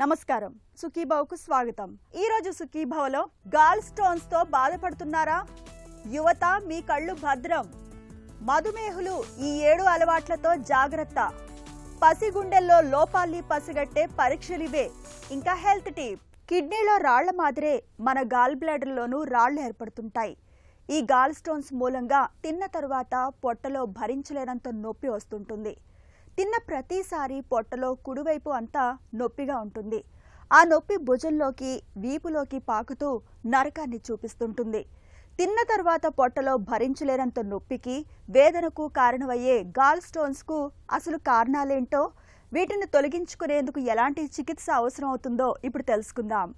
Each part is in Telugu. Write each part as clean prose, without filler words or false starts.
నమస్కారం, సుఖీభావ్కు స్వాగతం. ఈ రోజు సుఖీభావ్లో గాల్ స్టోన్స్ తో బాధపడుతున్నారా? యువత మీ కళ్ళు భద్రం. మధుమేహులు ఈ 7 అలవాట్లతో జాగ్రత్త. పసిగుండెల్లో లోపాల్ని పసిగట్టే పరీక్షలివే. ఇంకా హెల్త్ టిప్. కిడ్నీలో రాళ్ల మాదిరే మన గాల్ బ్లాడర్లోనూ రాళ్లు ఏర్పడుతుంటాయి. ఈ గాల్ స్టోన్స్ మూలంగా తిన్న తరువాత పొట్టలో భరించలేనంత నొప్పి వస్తుంటుంది. తిన్న ప్రతిసారి పొట్టలో కుడివైపు అంతా నొప్పిగా ఉంటుంది. ఆ నొప్పి భుజంలోకి, వీపులోకి పాకుతూ నరకాన్ని చూపిస్తుంటుంది. తిన్న తర్వాత పొట్టలో భరించలేనంత నొప్పికి, వేదనకు కారణమయ్యే గాల్ స్టోన్స్కు అసలు కారణాలేంటో, వీటిని తొలగించుకునేందుకు ఎలాంటి చికిత్స అవసరం అవుతుందో ఇప్పుడు తెలుసుకుందాం.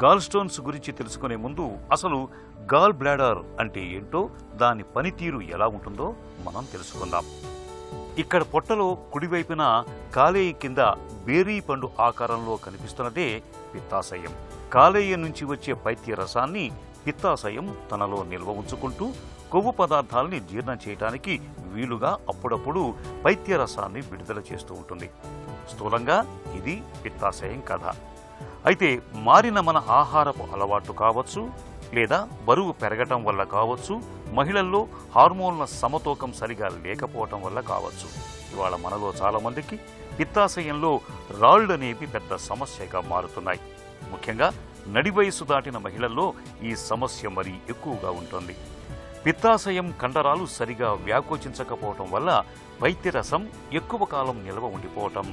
గాల్ స్టోన్స్ గురించి తెలుసుకునే ముందు అసలు గాల్ బ్లాడర్ అంటే ఏంటో, దాని పనితీరు ఎలా ఉంటుందో మనం తెలుసుకుందాం. ఇక్కడ పొట్టలో కుడివైపున కాలేయ కింద బేరీ పండు ఆకారంలో కనిపిస్తున్నదే పిత్తాశయం. కాలేయ నుంచి వచ్చే పైత్య రసాన్ని పిత్తాశయం తనలో నిల్వ ఉంచుకుంటూ కొవ్వు పదార్థాలని జీర్ణం చేయడానికి వీలుగా అప్పుడప్పుడు పైత్య రసాన్ని విడుదల చేస్తూ ఉంటుంది. స్థూలంగా ఇది పిత్తాశయం కథ. అయితే మారిన మన ఆహారపు అలవాటు కావచ్చు, లేదా బరువు పెరగటం వల్ల కావచ్చు, మహిళల్లో హార్మోన్ల సమతూకం సరిగా లేకపోవటం వల్ల కావచ్చు, ఇవాళ మనలో చాలా మందికి పిత్తాశయంలో రాళ్లు అనేవి పెద్ద సమస్యగా మారుతున్నాయి. ముఖ్యంగా నడి వయసు దాటిన మహిళల్లో ఈ సమస్య మరీ ఎక్కువగా ఉంటుంది. పిత్తాశయం కండరాలు సరిగా వ్యాకోచించకపోవటం వల్ల పైత్యరసం ఎక్కువ కాలం నిల్వ ఉండిపోవటం,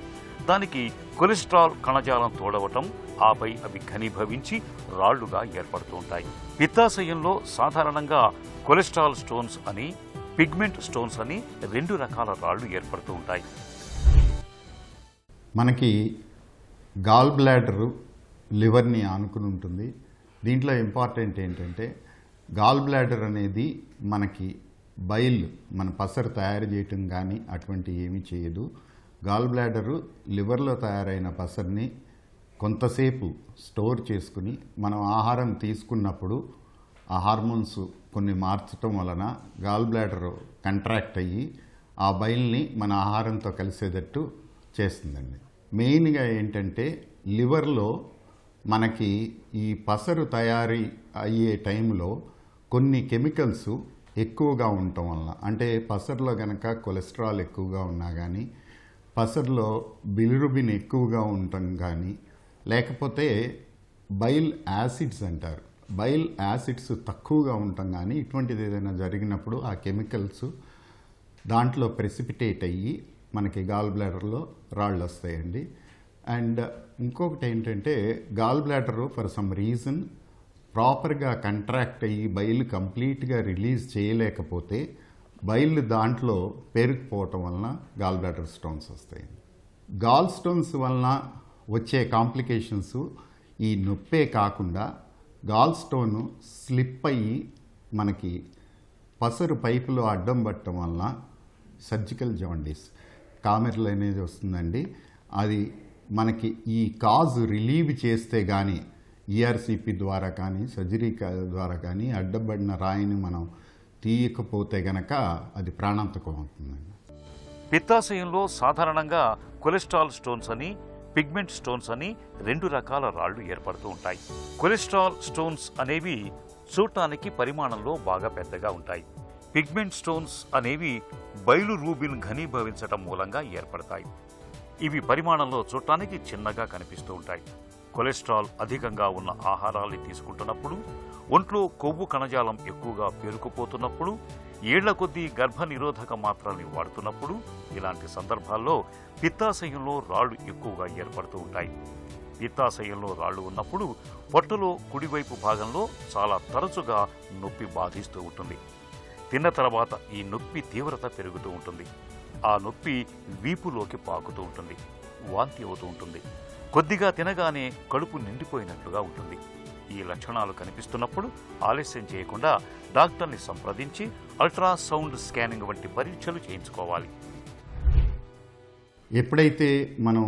దానికి కొలెస్ట్రాల్ కణజాలం తోడవటం, ఆపై అవి ఘనీభవించి రాళ్లుగా ఏర్పడుతూ ఉంటాయి. పిత్తాశయంలో సాధారణంగా కొలెస్ట్రాల్ స్టోన్స్ అని, పిగ్మెంట్ స్టోన్స్ అని 2 రకాల రాళ్లు ఏర్పడుతూ ఉంటాయి. మనకి గాల్ బ్లాడర్ లివర్ని ఆనుకుని ఉంటుంది. దీంట్లో ఇంపార్టెంట్ ఏంటంటే, గాల్ బ్లాడర్ అనేది మనకి బైల్, మన పసరు తయారు చేయటం కానీ అటువంటి ఏమీ చేయదు. గాల్ బ్లాడరు లివర్లో తయారైన పసర్ని కొంతసేపు స్టోర్ చేసుకుని, మనం ఆహారం తీసుకున్నప్పుడు ఆ హార్మోన్స్ కొన్ని మార్చటం వలన గాల్ బ్లాడర్ కంట్రాక్ట్ అయ్యి ఆ బైల్ని మన ఆహారంతో కలిసేటట్టు చేస్తుందండి. మెయిన్గా ఏంటంటే, లివర్లో మనకి ఈ పసరు తయారీ అయ్యే టైంలో కొన్ని కెమికల్స్ ఎక్కువగా ఉండటం వలన, అంటే పసరులో గనక కొలెస్ట్రాల్ ఎక్కువగా ఉన్నా కానీ, పసరులో బిలిరుబిన్ ఎక్కువగా ఉండటం కానీ, లేకపోతే బైల్ యాసిడ్స్ అంటారు, బైల్ యాసిడ్స్ తక్కువగా ఉండటం కానీ, ఇటువంటిది ఏదైనా జరిగినప్పుడు ఆ కెమికల్స్ దాంట్లో ప్రెసిపిటేట్ అయ్యి మనకి గాల్ బ్లాడర్లో రాళ్ళు వస్తాయండి. అండ్ ఇంకొకటి ఏంటంటే, gall bladder for some reason ప్రాపర్గా కంట్రాక్ట్ అయ్యి బైల్ కంప్లీట్గా రిలీజ్ చేయలేకపోతే బైల్ దాంట్లో పేరుకుపోవటం వలన గాల్ బ్లాడర్ స్టోన్స్ వస్తాయి. గాల్ స్టోన్స్ వలన వచ్చే కాంప్లికేషన్స్ ఈ నొప్పే కాకుండా, గాల్ స్టోన్ స్లిప్ అయ్యి మనకి పసరు పైపులో అడ్డం పట్టడం వలన సర్జికల్ జాండీస్, కామెర్లు అనేది వస్తుందండి. అది మనకి ఈ కాజ్ రిలీవ్ చేస్తే కానీ, ఈఆర్సిపి ద్వారా కానీ, సర్జరీ ద్వారా కానీ అడ్డబడిన రాయిని మనం తీయకపోతే గనక అది ప్రాణాంతకం అవుతుందండి. పిత్తాశయంలో సాధారణంగా కొలెస్ట్రాల్ స్టోన్స్ అని, పిగ్మెంట్ స్టోన్స్ అని 2 రకాల రాళ్లు ఏర్పడుతూ ఉంటాయి. కొలెస్ట్రాల్ స్టోన్స్ అనేవి చూడటానికి పరిమాణంలో బాగా పెద్దగా ఉంటాయి. పిగ్మెంట్ స్టోన్స్ అనేవి బైలు రూబిన్ ఘనీభవించటం మూలంగా ఏర్పడతాయి. ఇవి పరిమాణంలో చూడటానికి చిన్నగా కనిపిస్తూ ఉంటాయి. కొలెస్ట్రాల్ అధికంగా ఉన్న ఆహారాల్ని తీసుకుంటున్నప్పుడు, ఒంట్లో కొవ్వు కణజాలం ఎక్కువగా పేరుకుపోతున్నప్పుడు, ఏళ్ల కొద్దీ గర్భ నిరోధక మాత్రల్ని వాడుతున్నప్పుడు, ఇలాంటి సందర్భాల్లో పిత్తాశయంలో రాళ్లు ఎక్కువగా ఏర్పడుతూ ఉంటాయి. పిత్తాశయంలో రాళ్లు ఉన్నప్పుడు పొట్టలో కుడివైపు భాగంలో చాలా తరచుగా నొప్పి బాధిస్తూ ఉంటుంది. తిన్న తర్వాత ఈ నొప్పి తీవ్రత పెరుగుతూ ఉంటుంది. ఆ నొప్పి వీపులోకి పాకుతూ ఉంటుంది. వాంతి అవుతూ ఉంటుంది. కొద్దిగా తినగానే కడుపు నిండిపోయినట్లుగా ఉంటుంది. ఈ లక్షణాలు కనిపిస్తున్నప్పుడు ఆలస్యం చేయకుండా డాక్టర్ని సంప్రదించి అల్ట్రాసౌండ్ స్కానింగ్ వంటి పరీక్షలు చేయించుకోవాలి. ఎప్పుడైతే మనం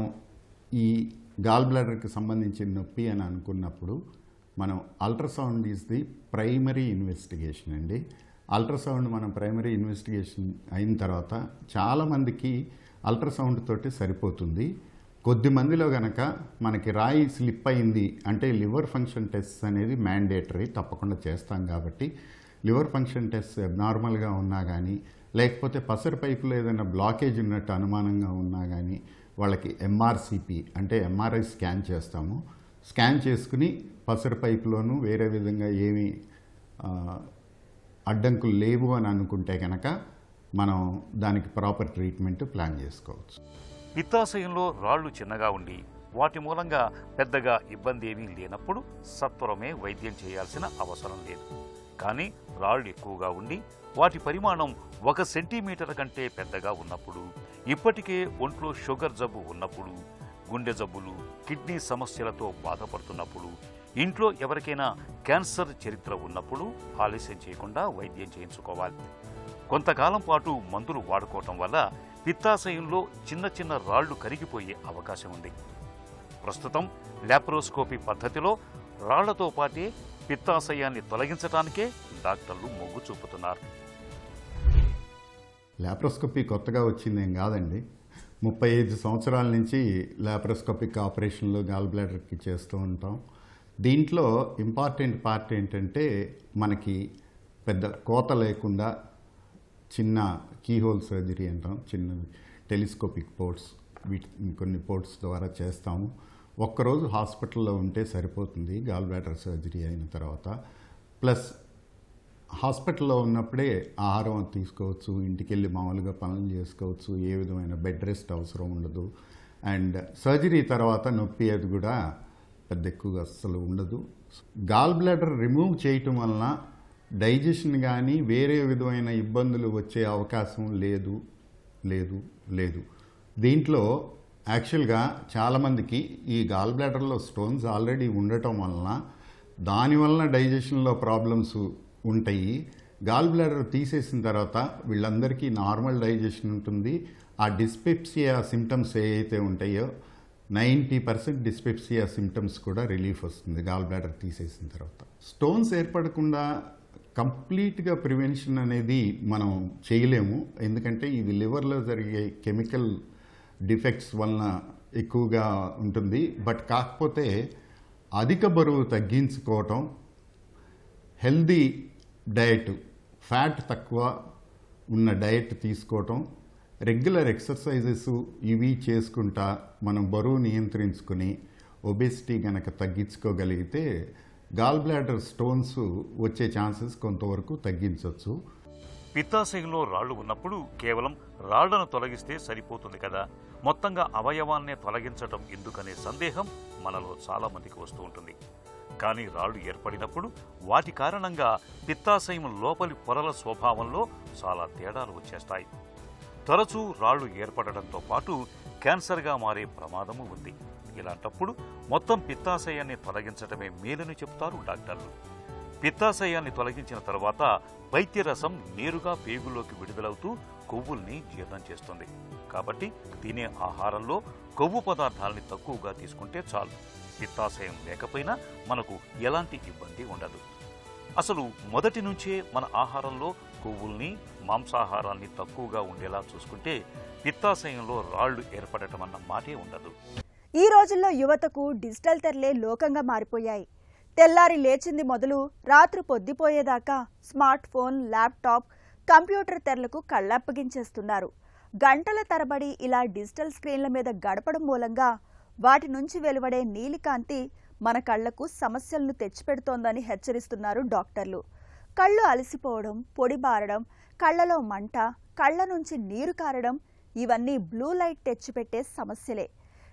ఈ గాల్ బ్లాడర్కి సంబంధించిన నొప్పి అని అనుకున్నప్పుడు మనం ultrasound is the primary investigation అండి. అల్ట్రాసౌండ్ మనం ప్రైమరీ ఇన్వెస్టిగేషన్ అయిన తర్వాత చాలామందికి అల్ట్రాసౌండ్ తోటి సరిపోతుంది. కొద్ది మందిలో కనుక మనకి రాయి స్లిప్ అయింది అంటే లివర్ ఫంక్షన్ టెస్ట్ అనేది మ్యాండేటరీ, తప్పకుండా చేస్తాం. కాబట్టి లివర్ ఫంక్షన్ టెస్ట్ నార్మల్గా ఉన్నా కానీ, లేకపోతే పసరు పైపులో ఏదైనా బ్లాకేజ్ ఉన్నట్టు అనుమానంగా ఉన్నా కానీ వాళ్ళకి ఎంఆర్సిపి అంటే ఎంఆర్ఐ స్కాన్ చేస్తాము. స్కాన్ చేసుకుని పసరు పైపులోనూ వేరే విధంగా ఏమీ అడ్డంకులు లేవు అని అనుకుంటే కనుక మనం దానికి ప్రాపర్ ట్రీట్మెంట్ ప్లాన్ చేసుకోవచ్చు. పిత్తాశయంలో రాళ్లు చిన్నగా ఉండి వాటి మూలంగా పెద్దగా ఇబ్బంది ఏమీ లేనప్పుడు సత్వరమే వైద్యం చేయాల్సిన అవసరం లేదు. కానీ రాళ్లు ఎక్కువగా ఉండి వాటి పరిమాణం 1 సెంటీమీటర్ కంటే పెద్దగా ఉన్నప్పుడు, ఇప్పటికే ఒంట్లో షుగర్ జబ్బు ఉన్నప్పుడు, గుండె జబ్బులు, కిడ్నీ సమస్యలతో బాధపడుతున్నప్పుడు, ఇంట్లో ఎవరికైనా క్యాన్సర్ చరిత్ర ఉన్నప్పుడు ఆలస్యం చేయకుండా వైద్యం చేయించుకోవాలి. కొంతకాలం పాటు మందులు వాడుకోవటం వల్ల పిత్తాశయంలో చిన్న చిన్న రాళ్లు కరిగిపోయే అవకాశం ఉంది. ప్రస్తుతం లాప్రోస్కోపీ పద్ధతిలో రాళ్లతో పాటే పిత్తాశయాన్ని తొలగించడానికే డాక్టర్లు మొగ్గు చూపుతున్నారు. లాప్రోస్కోపీ కొత్తగా వచ్చిందేం కాదండి. 35 సంవత్సరాల నుంచి లాప్రోస్కోపిక్ ఆపరేషన్లు గాల్ బ్లాడర్కి చేస్తూ ఉంటాం. దీంట్లో ఇంపార్టెంట్ పార్ట్ ఏంటంటే మనకి పెద్ద కోత లేకుండా చిన్న కీహోల్ సర్జరీ అంటాం, చిన్న టెలిస్కోపిక్ పోర్ట్స్, కొన్ని పోర్ట్స్ ద్వారా చేస్తాము. ఒక్కరోజు హాస్పిటల్లో ఉంటే సరిపోతుంది గాల్ బ్లాడర్ సర్జరీ అయిన తర్వాత. ప్లస్ హాస్పిటల్లో ఉన్నప్పుడే ఆహారం తీసుకోవచ్చు, ఇంటికి వెళ్ళి మామూలుగా పనులు చేసుకోవచ్చు, ఏ విధమైన బెడ్ రెస్ట్ అవసరం ఉండదు. అండ్ సర్జరీ తర్వాత నొప్పి అది కూడా పెద్ద ఎక్కువగా అస్సలు ఉండదు. గాల్ బ్లాడర్ రిమూవ్ చేయటం వలన డైజెషన్ కానీ వేరే విధమైన ఇబ్బందులు వచ్చే అవకాశం లేదు. దీంట్లో యాక్చువల్గా చాలామందికి ఈ గాల్ బ్లాడర్లో స్టోన్స్ ఆల్రెడీ ఉండటం వలన దానివలన డైజెషన్లో ప్రాబ్లమ్స్ ఉంటాయి. గాల్ బ్లాడర్ తీసేసిన తర్వాత వీళ్ళందరికీ నార్మల్ డైజెషన్ ఉంటుంది. ఆ డిస్పెప్సియా సిమ్టమ్స్ ఏవైతే ఉంటాయో 90% డిస్పెప్సియా సిమ్టమ్స్ కూడా రిలీఫ్ వస్తుంది గాల్ బ్లాడర్ తీసేసిన తర్వాత. స్టోన్స్ ఏర్పడకుండా కంప్లీట్గా ప్రివెన్షన్ అనేది మనం చేయలేము, ఎందుకంటే ఇది లివర్లో జరిగే కెమికల్ డిఫెక్ట్స్ వలన ఎక్కువగా ఉంటుంది. బట్ కాకపోతే అధిక బరువు తగ్గించుకోవటం, హెల్దీ డయట్, ఫ్యాట్ తక్కువ ఉన్న డయట్ తీసుకోవటం, రెగ్యులర్ ఎక్సర్సైజెస్ ఇవి చేసుకుంటా మనం బరువు నియంత్రించుకుని ఒబెసిటీ కనుక తగ్గించుకోగలిగితే గాల్ బ్లాడర్ స్టోన్స్ వచ్చే ఛాన్సెస్ కొంతవరకు తగ్గించవచ్చు. పిత్తాశయంలో రాళ్లు ఉన్నప్పుడు కేవలం రాళ్లను తొలగిస్తే సరిపోతుంది కదా, మొత్తంగా అవయవాన్నే తొలగించటం ఎందుకనే సందేహం మనలో చాలా మందికి వస్తూ ఉంటుంది. కానీ రాళ్లు ఏర్పడినప్పుడు వాటి కారణంగా పిత్తాశయం లోపలి పొరల స్వభావంలో చాలా తేడాలు వచ్చేస్తాయి. తరచూ రాళ్లు ఏర్పడడంతో పాటు క్యాన్సర్గా మారే ప్రమాదము ఉంది. ఇలాంటప్పుడు మొత్తం పిత్తాశయాన్ని తొలగించడమే మేలని చెబుతారు డాక్టర్లు. పిత్తాశయాన్ని తొలగించిన తర్వాత వైద్యరసం నేరుగా పేగులోకి విడుదలవుతూ కొవ్వుల్ని జీర్ణం చేస్తుంది. కాబట్టి తినే ఆహారంలో కొవ్వు పదార్థాలని తక్కువగా తీసుకుంటే చాలు. పిత్తాశయం లేకపోయినా మనకు ఎలాంటి ఇబ్బంది ఉండదు. అసలు మొదటి నుంచే మన ఆహారంలో కొవ్వుల్ని, మాంసాహారాన్ని తక్కువగా ఉండేలా చూసుకుంటే పిత్తాశయంలో రాళ్లు ఏర్పడటం అన్న మాటే ఉండదు. ఈ రోజుల్లో యువతకు డిజిటల్ తెరలే లోకంగా మారిపోయాయి. తెల్లారి లేచింది మొదలు రాత్రి పొద్దుపోయేదాకా స్మార్ట్ ఫోన్, ల్యాప్టాప్, కంప్యూటర్ తెరలకు కళ్ళప్పగించేస్తున్నారు. గంటల తరబడి ఇలా డిజిటల్ స్క్రీన్ల మీద గడపడం మూలంగా వాటి నుంచి వెలువడే నీలికాంతి మన కళ్లకు సమస్యలను తెచ్చిపెడుతోందని హెచ్చరిస్తున్నారు డాక్టర్లు. కళ్ళు అలసిపోవడం, పొడిబారడం, కళ్లలో మంట, కళ్ల నుంచి నీరు కారడం ఇవన్నీ బ్లూ లైట్ తెచ్చిపెట్టే సమస్యలే.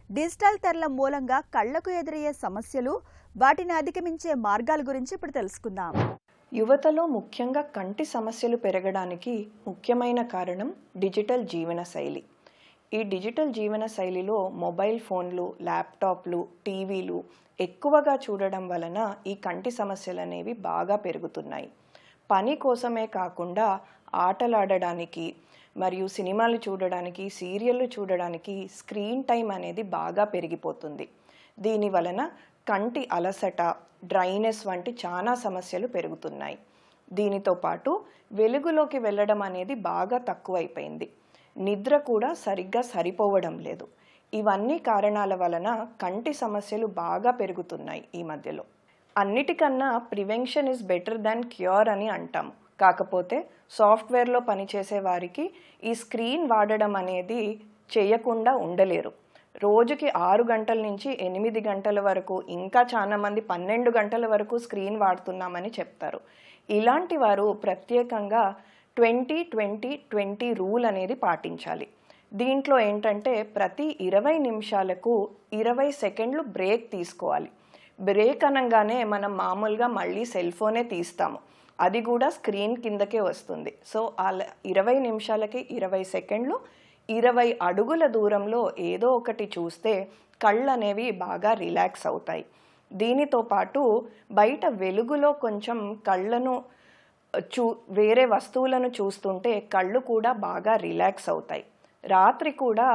డిజిటల్ తెరల మూలంగా కళ్లకు ఎదురయ్యే సమస్యలు, వాటిని అధిగమించే మార్గాల గురించి ఇప్పుడు తెలుసుకుందాం. యువతలో ముఖ్యంగా కంటి సమస్యలు పెరగడానికి ముఖ్యమైన కారణం డిజిటల్ జీవన శైలి. ఈ డిజిటల్ జీవన శైలిలో మొబైల్ ఫోన్లు, ల్యాప్టాప్లు, టీవీలు ఎక్కువగా చూడడం వలన ఈ కంటి సమస్యలు అనేవి బాగా పెరుగుతున్నాయి. పని కోసమే కాకుండా ఆటలాడడానికి మరియు సినిమాలు చూడడానికి, సీరియళ్ళు చూడడానికి స్క్రీన్ టైం అనేది బాగా పెరిగిపోతుంది. దీని వలన కంటి అలసట, డ్రైనెస్ వంటి చాలా సమస్యలు పెరుగుతున్నాయి. దీనితో పాటు వెలుగులోకి వెళ్ళడం అనేది బాగా తక్కువైపోయింది. నిద్ర కూడా సరిగ్గా సరిపోవడం లేదు. ఇవన్నీ కారణాల వలన కంటి సమస్యలు బాగా పెరుగుతున్నాయి ఈ మధ్యలో. అన్నిటికన్నా prevention is better than cure అని అంటాం. కాకపోతే సాఫ్ట్వేర్లో పనిచేసే వారికి ఈ స్క్రీన్ వాడడం అనేది చేయకుండా ఉండలేరు. రోజుకి 6 గంటల నుంచి 8 గంటల వరకు, ఇంకా చాలా మంది 12 గంటల వరకు స్క్రీన్ వాడుతున్నామని చెప్తారు. ఇలాంటి వారు ప్రత్యేకంగా 20-20-20 రూల్ అనేది పాటించాలి. దీంట్లో ఏంటంటే ప్రతి 20 నిమిషాలకు 20 సెకండ్లు బ్రేక్ తీసుకోవాలి. బ్రేక్ అనగానే మనం మామూలుగా మళ్ళీ సెల్ ఫోనే తీస్తాము, అది కూడా స్క్రీన్ కిందకే వస్తుంది. సో అలా 20 నిమిషాలకి 20 సెకండ్లు 20 అడుగుల దూరంలో ఏదో ఒకటి చూస్తే కళ్ళు అనేవి బాగా రిలాక్స్ అవుతాయి. దీనితో పాటు బయట వెలుగులో కొంచెం కళ్ళను వేరే వస్తువులను చూస్తుంటే కళ్ళు కూడా బాగా రిలాక్స్ అవుతాయి. రాత్రి కూడా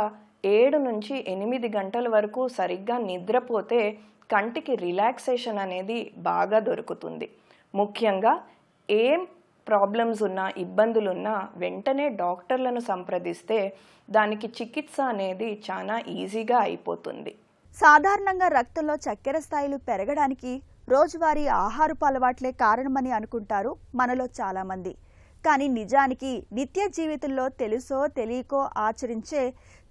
7 నుంచి 8 గంటల వరకు సరిగ్గా నిద్రపోతే కంటికి రిలాక్సేషన్ అనేది బాగా దొరుకుతుంది. ముఖ్యంగా ఏం ప్రాబ్లమ్స్ ఉన్నా, ఇబ్బందులున్నా వెంటనే డాక్టర్లను సంప్రదిస్తే దానికి చికిత్స అనేది చాలా ఈజీగా అయిపోతుంది. సాధారణంగా రక్తంలో చక్కెర స్థాయిలు పెరగడానికి రోజువారీ ఆహారపు అలవాట్లే కారణమని అనుకుంటారు మనలో చాలామంది. కానీ నిజానికి నిత్య జీవితంలో తెలుసో తెలియకో ఆచరించే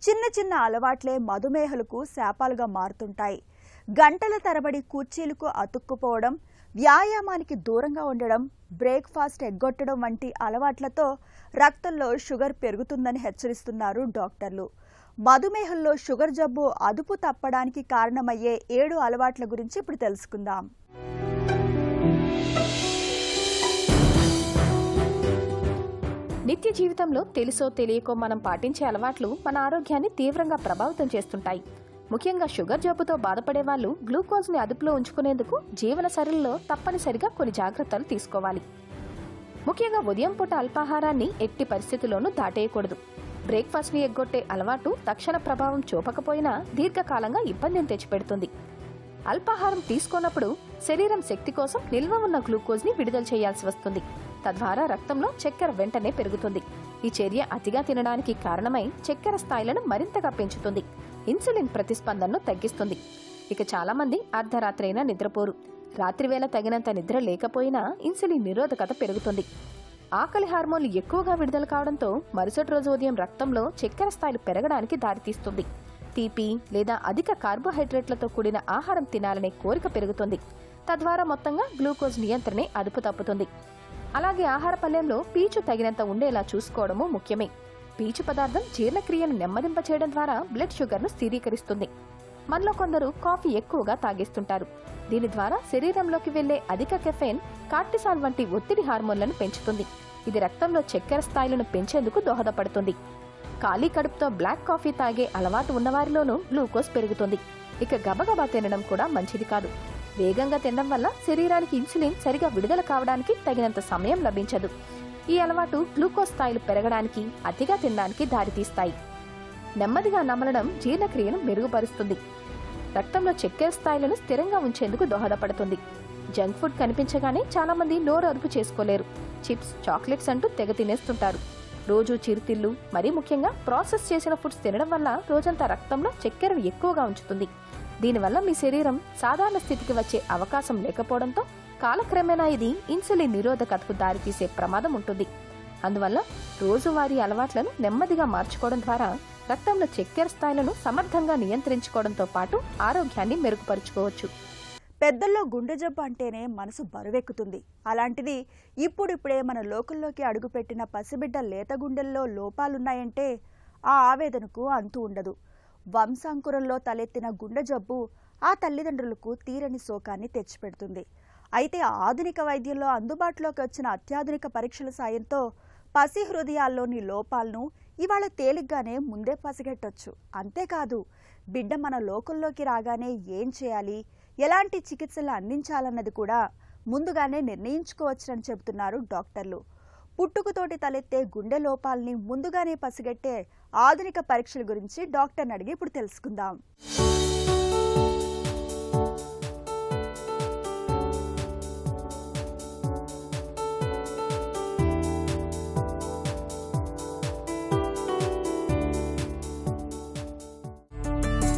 చిన్న చిన్న అలవాట్లే మధుమేహులకు శాపాలుగా మారుతుంటాయి. గంటల తరబడి కుర్చీలకు అతుక్కుపోవడం, వ్యాయామానికి దూరంగా ఉండడం, బ్రేక్ఫాస్ట్ ఎగ్గొట్టడం వంటి అలవాట్లతో రక్తంలో షుగర్ పెరుగుతుందని హెచ్చరిస్తున్నారు డాక్టర్లు. మధుమేహంలో షుగర్ జబ్బు అదుపు తప్పడానికి కారణమయ్యే 7 అలవాట్ల గురించి ఇప్పుడు తెలుసుకుందాం. నిత్య జీవితంలో తెలుసో తెలియకో మనం పాటించే అలవాట్లు మన ఆరోగ్యాన్ని తీవ్రంగా ప్రభావితం చేస్తుంటాయి. ముఖ్యంగా షుగర్ జబ్బుతో బాధపడే వాళ్ళు గ్లూకోజ్ని అదుపులో ఉంచుకునేందుకు జీవనశైలిలో తప్పనిసరిగా కొన్ని జాగ్రత్తలు తీసుకోవాలి. ముఖ్యంగా ఉదయం పూట అల్పాహారాన్ని ఎట్టి పరిస్థితుల్లోనూ దాటేయకూడదు. బ్రేక్ఫాస్ట్ని ఎగ్గొట్టే అలవాటు తక్షణ ప్రభావం చూపకపోయినా దీర్ఘకాలంగా ఇబ్బందిని తెచ్చిపెడుతుంది. అల్పాహారం తీసుకున్నప్పుడు శరీరం శక్తి కోసం నిల్వ ఉన్న గ్లూకోజ్ని విడుదల చేయాల్సి వస్తుంది. తద్వారా రక్తంలో చక్కెర వెంటనే పెరుగుతుంది. ఈ చర్య అతిగా తినడానికి కారణమై చక్కెర స్థాయిలను మరింతగా పెంచుతుంది. ఇన్సులిన్ ప్రతిస్పందనను తగ్గిస్తుంది. ఇక చాలా మంది అర్ధరాత్రైనా నిద్రపోరు. రాత్రివేళ తగినంత నిద్ర లేకపోయినా ఇన్సులిన్ నిరోధకత పెరుగుతుంది. ఆకలి హార్మోన్లు ఎక్కువగా విడుదల కావడంతో మరుసటి రోజు ఉదయం రక్తంలో చక్కెర స్థాయిలు పెరగడానికి దారితీస్తుంది. తీపి లేదా అధిక కార్బోహైడ్రేట్లతో కూడిన ఆహారం తినాలనే కోరిక పెరుగుతుంది. తద్వారా మొత్తంగా గ్లూకోజ్ నియంత్రణే అదుపు తప్పుతుంది. అలాగే ఆహార పళ్లెంలో పీచు తగినంత ఉండేలా చూసుకోవడము ముఖ్యమే. పీచు పదార్థం జీర్ణక్రియను నెమ్మదింపచేయడం ద్వారా బ్లడ్ షుగర్ను స్థిరీకరిస్తుంది. మనలో కొందరు కాఫీ ఎక్కువగా తాగేస్తుంటారు. దీని ద్వారా శరీరంలోకి వెళ్లే అధిక కెఫెన్ కార్టిసాల్ వంటి ఒత్తిడి హార్మోన్లను పెంచుతుంది. ఇది రక్తంలో చక్కెర స్థాయిలను పెంచేందుకు దోహదపడుతుంది. ఖాళీ కడుపుతో బ్లాక్ కాఫీ తాగే అలవాటు ఉన్నవారిలోనూ గ్లూకోజ్ పెరుగుతుంది. ఇక గబగబా తినడం కూడా మంచిది కాదు. వేగంగా తినడం వల్ల శరీరానికి ఇన్సులిన్ సరిగా విడుదల కావడానికి తగినంత సమయం లభించదు. ఈ అలవాటు గ్లూకోజ్ స్థాయిలు పెరగడానికి, అతిగా తినడానికి దారితీస్తాయి. నెమ్మదిగా నమలడం జీర్ణక్రియను మెరుగుపరుస్తుంది. రక్తంలో చక్కెర స్థాయిలను స్థిరంగా ఉంచేందుకు దోహదపడుతుంది. జంక్ ఫుడ్ కనిపించగానే చాలా మంది నోరు అదుపు చేసుకోలేరు. చిప్స్, చాక్లెట్స్ అంటూ తెగ తినేస్తుంటారు. రోజు చిరుతిళ్ళు, మరీ ముఖ్యంగా ప్రాసెస్ చేసిన ఫుడ్స్ తినడం వల్ల రోజంతా రక్తంలో చక్కెరను ఎక్కువగా ఉంచుతుంది. దీనివల్ల మీ శరీరం సాధారణ స్థితికి వచ్చే అవకాశం లేకపోవడంతో కాలక్రమేణా ఇది ఇన్సులిన్ నిరోధకతకు దారితీసే ప్రమాదం ఉంటుంది. అందువల్ల రోజువారీ అలవాట్లను నెమ్మదిగా మార్చుకోవడం ద్వారా రక్తంలో చక్కెర స్థాయిలను సమర్థంగా నియంత్రించుకోవడంతో పాటు ఆరోగ్యాన్ని మెరుగుపరుచుకోవచ్చు. పెద్దల్లో గుండె జబ్బు అంటేనే మనసు బరువెక్కుతుంది. అలాంటిది ఇప్పుడిప్పుడే మన లోకంలోకి అడుగుపెట్టిన పసిబిడ్డ లేత గుండెల్లో లోపాలున్నాయంటే ఆ ఆవేదనకు అంతు ఉండదు. వంశాంకురంలో తలెత్తిన గుండె జబ్బు ఆ తల్లిదండ్రులకు తీరని శోకాన్ని తెచ్చిపెడుతుంది. అయితే ఆధునిక వైద్యంలో అందుబాటులోకి వచ్చిన అత్యాధునిక పరీక్షల సాయంతో పసి హృదయాల్లోని లోపాలను ఇవాళ తేలిగ్గానే ముందే పసిగట్టొచ్చు. అంతేకాదు, బిడ్డ మన లోకంలోకి రాగానే ఏం చేయాలి, ఎలాంటి చికిత్సలు అందించాలన్నది కూడా ముందుగానే నిర్ణయించుకోవచ్చునని చెబుతున్నారు డాక్టర్లు. పుట్టుకతోటి తలెత్తే గుండె లోపాలని ముందుగానే పసిగట్టే ఆధునిక పరీక్షల గురించి డాక్టర్ని అడిగి ఇప్పుడు తెలుసుకుందాం.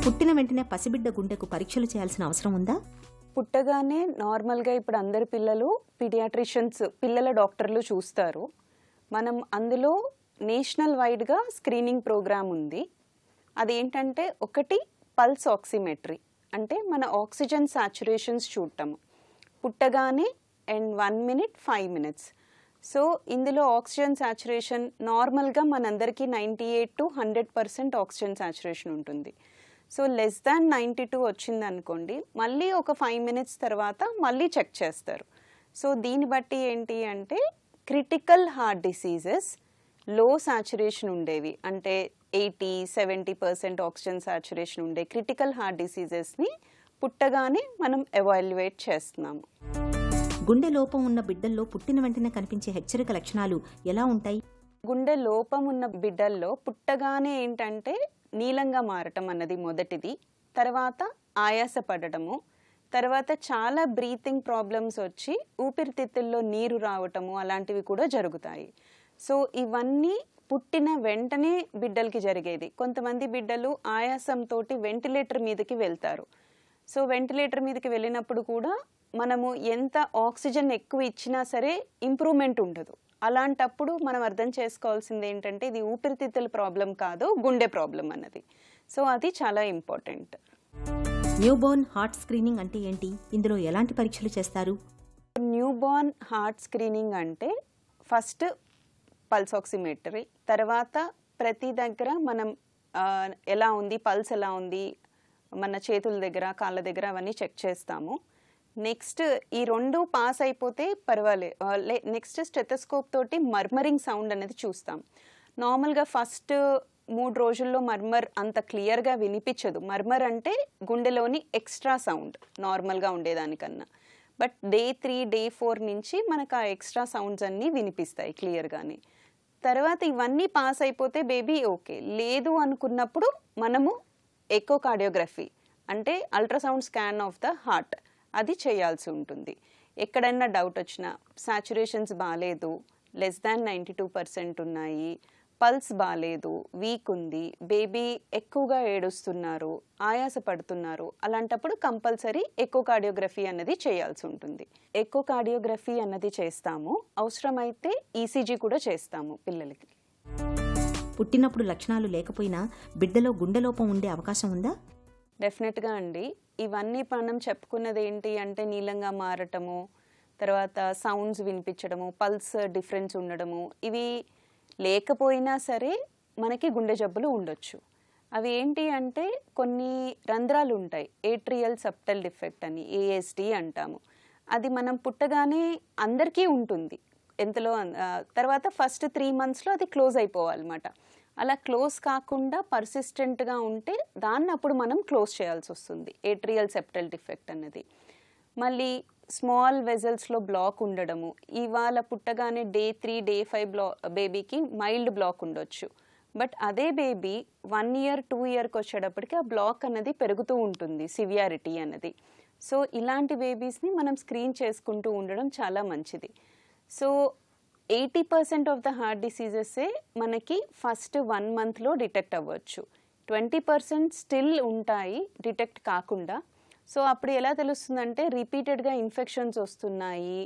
పుట్టిన వెంటనే పసిబిడ్డ గుండెకు పరీక్షలు చేయాల్సిన అవసరం ఉందా? పుట్టగానే నార్మల్గా ఇప్పుడు అందరి పిల్లలు పీడియాట్రిషియన్స్ పిల్లల డాక్టర్లు చూస్తారు. మనం అందులో నేషనల్ వైడ్గా స్క్రీనింగ్ ప్రోగ్రామ్ ఉంది. అదేంటంటే ఒకటి పల్స్ ఆక్సిమెట్రీ, అంటే మన ఆక్సిజన్ సాచురేషన్స్ చూడటము పుట్టగానే అండ్ 1 minute 5 minutes. సో ఇందులో ఆక్సిజన్ సాచురేషన్ నార్మల్గా మనందరికీ 98 to 100% ఆక్సిజన్ సాచురేషన్ ఉంటుంది. సో లెస్ దాన్ 92 వచ్చింది అనుకోండి, మళ్ళీ ఒక 5 minutes తర్వాత మళ్ళీ చెక్ చేస్తారు. సో దీన్ని బట్టి ఏంటి అంటే క్రిటికల్ హార్ట్ డిసీజెస్ లో సాచురేషన్ ఉండేవి, అంటే 80-70% ఆక్సిజన్ సాచురేషన్ ఉండే క్రిటికల్ హార్ట్ డిసీజెస్ని పుట్టగానే మనం ఎవాల్యుయేట్ చేస్తున్నాము. గుండె లోపం ఉన్న బిడ్డల్లో పుట్టిన వెంటనే కనిపించే హెచ్చరిక లక్షణాలు ఎలా ఉంటాయి? గుండె లోపం ఉన్న బిడ్డల్లో పుట్టగానే ఏంటంటే నీలంగా మారటం అన్నది మొదటిది, తర్వాత ఆయాస పడటము, తర్వాత చాలా బ్రీతింగ్ ప్రాబ్లమ్స్ వచ్చి ఊపిరితిత్తుల్లో నీరు రావటము అలాంటివి కూడా జరుగుతాయి. సో ఇవన్నీ పుట్టిన వెంటనే బిడ్డలకి జరిగేది. కొంతమంది బిడ్డలు ఆయాసంతో వెంటిలేటర్ మీదకి వెళ్తారు. సో వెంటిలేటర్ మీదకి వెళ్ళినప్పుడు కూడా మనము ఎంత ఆక్సిజన్ ఎక్కువ ఇచ్చినా సరే ఇంప్రూవ్మెంట్ ఉండదు. అలాంటప్పుడు మనం అర్థం చేసుకోవాల్సింది ఏంటంటే ఇది ఊపిరితిత్తుల ప్రాబ్లం కాదు, గుండె ప్రాబ్లం అన్నది. సో అది చాలా ఇంపార్టెంట్. న్యూబోర్న్ హార్ట్ స్క్రీనింగ్ అంటే ఏంటి? ఇందులో ఎలాంటి పరీక్షలు చేస్తారు? న్యూబోర్న్ హార్ట్ స్క్రీనింగ్ అంటే ఫస్ట్ పల్స్ ఆక్సిమెట్రీ, తర్వాత ప్రతి దగ్గర మనం ఎలా ఉంది, పల్స్ ఎలా ఉంది, మన చేతుల దగ్గర కాళ్ళ దగ్గర అవన్నీ చెక్ చేస్తాము. నెక్స్ట్ ఈ 2 పాస్ అయిపోతే పర్వాలేదు. నెక్స్ట్ స్టెథోస్కోప్ తోటి మర్మరింగ్ సౌండ్ అనేది చూస్తాం. నార్మల్గా ఫస్ట్ 3 రోజుల్లో మర్మర్ అంత క్లియర్గా వినిపించదు. మర్మర్ అంటే గుండెలోని ఎక్స్ట్రా సౌండ్ నార్మల్గా ఉండేదానికన్నా. బట్ డే 3, డే 4 నుంచి మనకు ఆ ఎక్స్ట్రా సౌండ్స్ అన్నీ వినిపిస్తాయి క్లియర్గానే. తర్వాత ఇవన్నీ పాస్ అయిపోతే బేబీ ఓకే, లేదు అనుకున్నప్పుడు మనము ఎకోకార్డియోగ్రఫీ అంటే ultrasound scan of the heart అది చేయాల్సి ఉంటుంది. ఎక్కడైనా డౌట్ వచ్చినా సాచురేషన్స్ బాగాలేదు, లెస్ దాన్ 92% ఉన్నాయి, పల్స్ బాగాలేదు, వీక్ ఉంది, బేబీ ఎక్కువగా ఏడుస్తున్నారు, ఆయాస పడుతున్నారు, అలాంటప్పుడు కంపల్సరీ ఎకోకార్డియోగ్రఫీ అన్నది చేయాల్సి ఉంటుంది. ఎకోకార్డియోగ్రఫీ అన్నది చేస్తాము, అవసరమైతే ఈసీజీ కూడా చేస్తాము పిల్లలకి. పుట్టినప్పుడు లక్షణాలు లేకపోయినా బిడ్డలో గుండె లోపం ఉండే అవకాశం ఉందా? డెఫినెట్గా అండి. ఇవన్నీ మనం చెప్పుకున్నది ఏంటి అంటే నీలంగా మారటము, తర్వాత సౌండ్స్ వినిపించడము, పల్స్ డిఫరెన్స్ ఉండడము, ఇవి లేకపోయినా సరే మనకి గుండె జబ్బులు ఉండొచ్చు. అవి ఏంటి అంటే కొన్ని రంధ్రాలు ఉంటాయి, ఏట్రియల్ సెప్టల్ డిఫెక్ట్ అని ఏఎస్డి అంటాము. అది మనం పుట్టగానే అందరికీ ఉంటుంది ఎంతలో. తర్వాత ఫస్ట్ 3 monthsలో అది క్లోజ్ అయిపోవాలన్నమాట. అలా క్లోజ్ కాకుండా పర్సిస్టెంట్గా ఉంటే దాన్ని అప్పుడు మనం క్లోజ్ చేయాల్సి వస్తుంది, ఏట్రియల్ సెప్టల్ డిఫెక్ట్ అన్నది. మళ్ళీ స్మాల్ వెజల్స్లో బ్లాక్ ఉండడము, ఇవాళ పుట్టగానే డే 3, డే 5 బేబీకి మైల్డ్ బ్లాక్ ఉండొచ్చు. బట్ అదే బేబీ 1 year, 2 yearకి వచ్చేటప్పటికి ఆ బ్లాక్ అన్నది పెరుగుతూ ఉంటుంది, సివియారిటీ అన్నది. సో ఇలాంటి బేబీస్ని మనం స్క్రీన్ చేసుకుంటూ ఉండడం చాలా మంచిది. సో 80% ఆఫ్ ద హార్ట్ డిసీజెసే మనకి ఫస్ట్ 1 monthలో డిటెక్ట్ అవ్వచ్చు. 20% స్టిల్ ఉంటాయి డిటెక్ట్ కాకుండా. సో అప్పుడు ఎలా తెలుస్తుందంటే రిపీటెడ్గా ఇన్ఫెక్షన్స్ వస్తున్నాయి,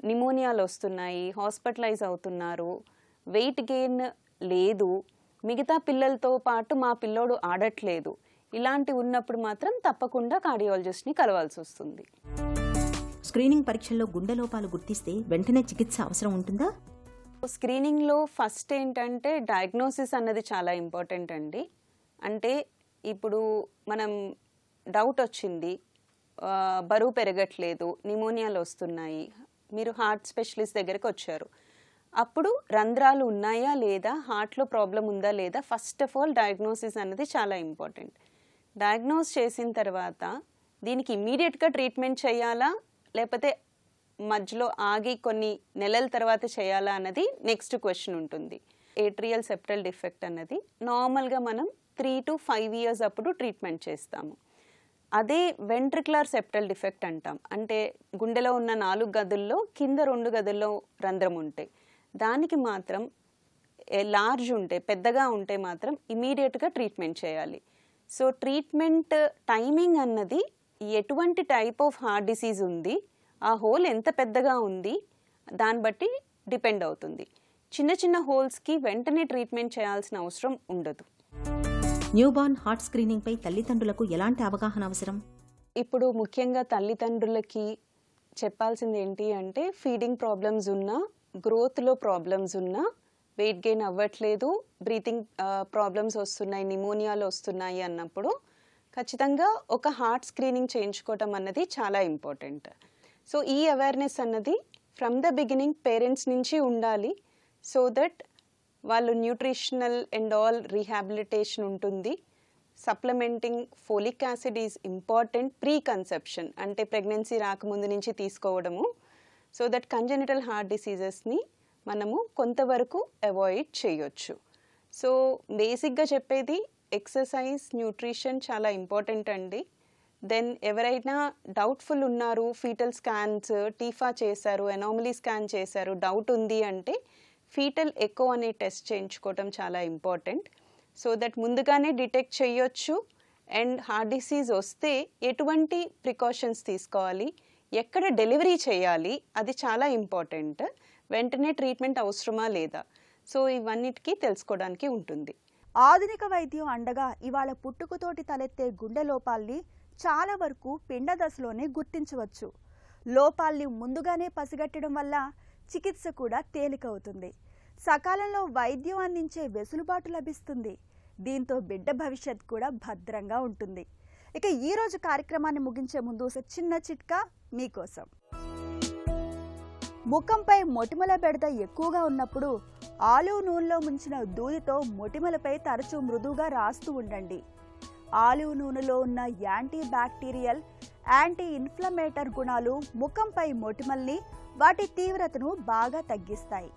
నిమోనియాలు వస్తున్నాయి, హాస్పిటలైజ్ అవుతున్నారు, వెయిట్ గెయిన్ లేదు, మిగతా పిల్లలతో పాటు మా పిల్లోడు ఆడట్లేదు, ఇలాంటివి ఉన్నప్పుడు మాత్రం తప్పకుండా కార్డియాలజిస్ట్ని కలవాల్సి వస్తుంది. స్క్రీనింగ్ పరీక్షల్లో గుండె లోపాలు గుర్తిస్తే వెంటనే చికిత్స అవసరం ఉంటుందా? స్క్రీనింగ్లో ఫస్ట్ ఏంటంటే డయాగ్నోసిస్ అన్నది చాలా ఇంపార్టెంట్ అండి. అంటే ఇప్పుడు మనం డౌట్ వచ్చింది, బరువు పెరగట్లేదు, నిమోనియాలు వస్తున్నాయి, మీరు హార్ట్ స్పెషలిస్ట్ దగ్గరికి వచ్చారు, అప్పుడు రంధ్రాలు ఉన్నాయా లేదా, హార్ట్లో ప్రాబ్లం ఉందా లేదా, ఫస్ట్ ఆఫ్ ఆల్ డయాగ్నోసిస్ అన్నది చాలా ఇంపార్టెంట్. డయాగ్నోస్ చేసిన తర్వాత దీనికి ఇమ్మీడియట్గా ట్రీట్మెంట్ చేయాలా లేకపోతే మధ్యలో ఆగి కొన్ని నెలల తర్వాత చేయాలా అన్నది నెక్స్ట్ క్వశ్చన్ ఉంటుంది. ఏట్రియల్ సెప్టల్ డిఫెక్ట్ అన్నది నార్మల్గా మనం 3 to 5 years అప్పుడు ట్రీట్మెంట్ చేస్తాము. అదే వెంట్రికులర్ సెప్టల్ డిఫెక్ట్ అంటాం, అంటే గుండెలో ఉన్న 4 గదుల్లో కింద 2 గదుల్లో రంధ్రం ఉంటాయి, దానికి మాత్రం లార్జ్ ఉంటే పెద్దగా ఉంటే మాత్రం ఇమీడియట్గా ట్రీట్మెంట్ చేయాలి. సో ట్రీట్మెంట్ టైమింగ్ అన్నది ఎటువంటి టైప్ ఆఫ్ హార్ట్ డిసీజ్ ఉంది, ఆ హోల్ ఎంత పెద్దగా ఉంది దాన్ని బట్టి డిపెండ్ అవుతుంది. చిన్న చిన్న హోల్స్కి వెంటనే ట్రీట్మెంట్ చేయాల్సిన అవసరం ఉండదు. న్యూబార్న్ హార్ట్ స్క్రీనింగ్ పై తల్లిదండ్రులకు ఎలాంటి అవగాహన అవసరం? ఇప్పుడు ముఖ్యంగా తల్లిదండ్రులకి చెప్పాల్సింది ఏంటి అంటే, ఫీడింగ్ ప్రాబ్లమ్స్ ఉన్నా, గ్రోత్లో ప్రాబ్లమ్స్ ఉన్నా, వెయిట్ గెయిన్ అవ్వట్లేదు, బ్రీతింగ్ ప్రాబ్లమ్స్ వస్తున్నాయి, నిమోనియాలు వస్తున్నాయి అన్నప్పుడు ఖచ్చితంగా ఒక హార్ట్ స్క్రీనింగ్ చేయించుకోవటం అన్నది చాలా ఇంపార్టెంట్. సో ఈ అవేర్నెస్ అన్నది ఫ్రమ్ ద బిగినింగ్ పేరెంట్స్ నుంచి ఉండాలి. సో దట్ వాళ్ళు న్యూట్రిషనల్ అండ్ ఆల్ రీహాబిలిటేషన్ ఉంటుంది. Supplementing folic acid is important pre conception, అంటే ప్రెగ్నెన్సీ రాకముందు నుంచి తీసుకోవడము. సో దట్ కంజెనిటల్ హార్ట్ డిసీజెస్ని మనము కొంతవరకు అవాయిడ్ చేయొచ్చు. సో బేసిక్గా చెప్పేది ఎక్సర్సైజ్, న్యూట్రిషన్ చాలా ఇంపార్టెంట్ అండి. దెన్ ఎవరైనా డౌట్ఫుల్ ఉన్నారు, ఫీటల్ స్కాన్స్ టీఫా చేశారు, ఎనామలీ స్కాన్ చేశారు, డౌట్ ఉంది అంటే ఫీటల్ ఎకో అనే టెస్ట్ చేయించుకోవటం చాలా ఇంపార్టెంట్. సో దట్ ముందుగానే డిటెక్ట్ చేయొచ్చు. అండ్ హార్ట్ డిసీజ్ వస్తే ఎటువంటి ప్రికాషన్స్ తీసుకోవాలి, ఎక్కడ డెలివరీ చేయాలి, అది చాలా ఇంపార్టెంట్. వెంటనే ట్రీట్మెంట్ అవసరమా లేదా, సో ఇవన్నిటికీ తెలుసుకోవడానికి ఉంటుంది. ఆధునిక వైద్యం అండగా ఇవాళ పుట్టుకతోటి తలెత్తే గుండె లోపాల్ని చాలా వరకు పిండ దశలోనే గుర్తించవచ్చు. లోపాల్ని ముందుగానే పసిగట్టడం వల్ల చికిత్స కూడా తేలికవుతుంది. సకాలంలో వైద్యం అందించే వెసులుబాటు లభిస్తుంది. దీంతో బిడ్డ భవిష్యత్ కూడా భద్రంగా ఉంటుంది. ఇక ఈరోజు కార్యక్రమాన్ని ముగించే ముందు చిన్న చిట్కా మీకోసం. ముఖంపై మొటిమల బెడద ఎక్కువగా ఉన్నప్పుడు ఆలివ్ నూనెలో ముంచిన దూదితో మొటిమలపై తరచూ మృదువుగా రాస్తూ ఉండండి. ఆలివ్ నూనెలో ఉన్న యాంటీ బ్యాక్టీరియల్, యాంటీ ఇన్ఫ్లమేటర్ గుణాలు ముఖంపై మొటిమల్ని, వాటి తీవ్రతను బాగా తగ్గిస్తాయి.